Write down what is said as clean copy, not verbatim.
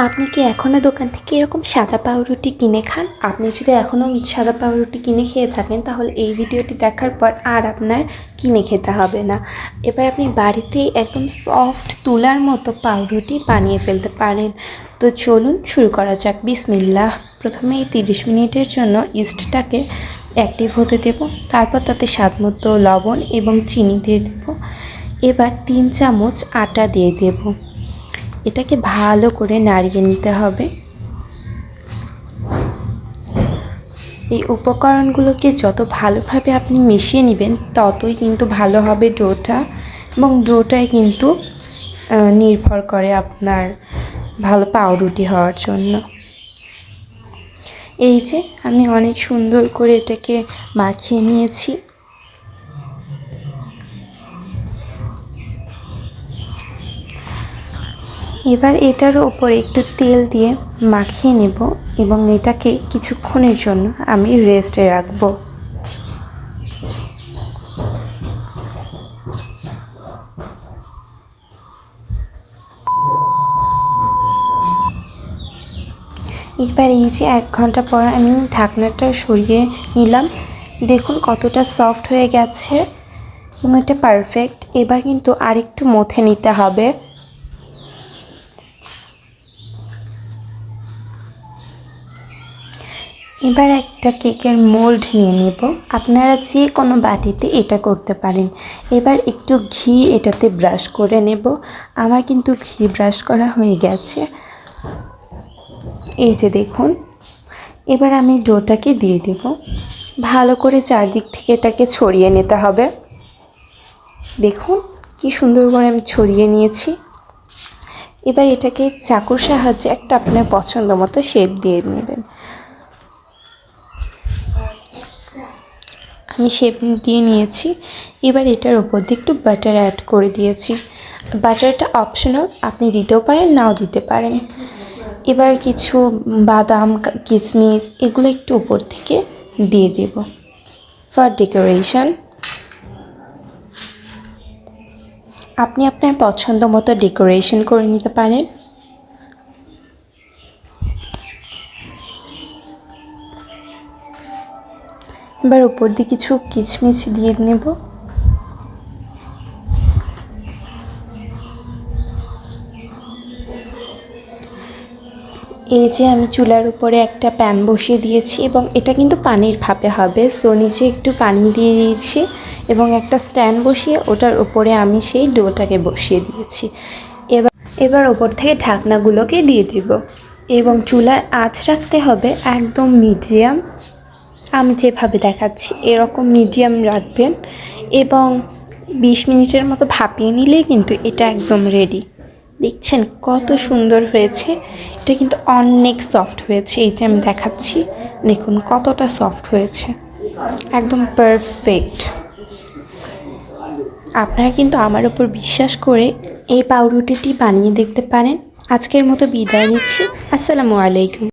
আপনি কি এখনও দোকান থেকে এরকম সাদা পাউরুটি কিনে খান? আপনি যদি এখনও সাদা পাউরুটি কিনে খেয়ে থাকেন তাহলে এই ভিডিওটি দেখার পর আর আপনার কিনে খেতে হবে না। এবার আপনি বাড়িতেই একদম সফট তুলার মতো পাউরুটি বানিয়ে ফেলতে পারেন। তো চলুন শুরু করা যাক। বিসমিল্লাহ। প্রথমে এই 30 মিনিটের জন্য ইস্টটাকে অ্যাক্টিভ হতে দেব। তারপর তাতে স্বাদমতো লবণ এবং চিনি দিয়ে দেব। এবার 3 চামচ আটা দিয়ে দেব। এটাকে ভালো করে নাড়িয়ে নিতে হবে। এই উপকরণগুলোকে যত ভালোভাবে আপনি মিশিয়ে নেবেন ততই কিন্তু ভালো হবে ডোটা, এবং ডোটাই কিন্তু নির্ভর করে আপনার ভালো পাউরুটি হওয়ার জন্য। এই যে আমি অনেক সুন্দর করে এটাকে মাখিয়ে নিয়েছি। এবার এটার উপরে একটু তেল দিয়ে মাখিয়ে নেব এবং এটাকে কিছুক্ষণের জন্য আমি রেস্টে রাখব। এবার এই যে 1 ঘন্টা পর আমি ঢাকনাটা সরিয়ে নিলাম। দেখুন কতটা সফট হয়ে গেছে এবং এটা পারফেক্ট। এবার কিন্তু আরেকটু মথে নিতে হবে। এবার একটা কেকের মোল্ড নিয়ে নেব। আপনারা যে কোনো বাটিতে এটা করতে পারেন। এবার একটু ঘি এটাতে ব্রাশ করে নেব। আমার কিন্তু ঘি ব্রাশ করা হয়ে গেছে। এই যে দেখুন। এবার আমি ডোটাকে দিয়ে দেব। ভালো করে চারদিক থেকে এটাকে ছড়িয়ে নিতে হবে। দেখুন কি সুন্দর করে আমি ছড়িয়ে নিয়েছি। এবার এটাকে চাকুর সাহায্যে একটা আপনার পছন্দ মতো শেপ দিয়ে নেবেন। আমি শেপ দিয়ে নিয়েছি। এবার এটার উপর দিয়ে একটু বাটার অ্যাড করে দিয়েছি। বাটারটা অপশনাল, আপনি দিতেও পারেন নাও দিতে পারেন। এবার কিছু বাদাম, কিশমিশ এগুলো একটু উপর থেকে দিয়ে দেব ফর ডেকোরেশন। আপনি আপনার পছন্দ মতো ডেকোরেশন করে নিতে পারেন। এবার উপর দিয়ে কিছু কিশমিশ দিয়ে নেব। এই যে আমি চুলার উপরে একটা প্যান বসিয়ে দিয়েছি এবং এটা কিন্তু পানির ভাপে হবে। সো নিচে একটু পানি দিয়ে দিয়েছি এবং একটা স্ট্যান্ড বসিয়ে ওটার উপরে আমি সেই ডোটাকে বসিয়ে দিয়েছি। এবার ওপর থেকে ঢাকনাগুলোকে দিয়ে দেব এবং চুলার আঁচ রাখতে হবে একদম মিডিয়াম। আমি যেভাবে দেখাচ্ছি এরকম মিডিয়াম রাখবেন এবং 20 মিনিটের মতো ভাপিয়ে নিলেই কিন্তু এটা একদম রেডি। দেখছেন কত সুন্দর হয়েছে। এটা কিন্তু অনেক সফট হয়েছে। এই যে আমি দেখাচ্ছি, দেখুন কতটা সফট হয়েছে, একদম পারফেক্ট। আপনারা কিন্তু আমার উপর বিশ্বাস করে এই পাউরুটিটি বানিয়ে দেখতে পারেন। আজকের মতো বিদায় নিচ্ছি। আসসালামু আলাইকুম।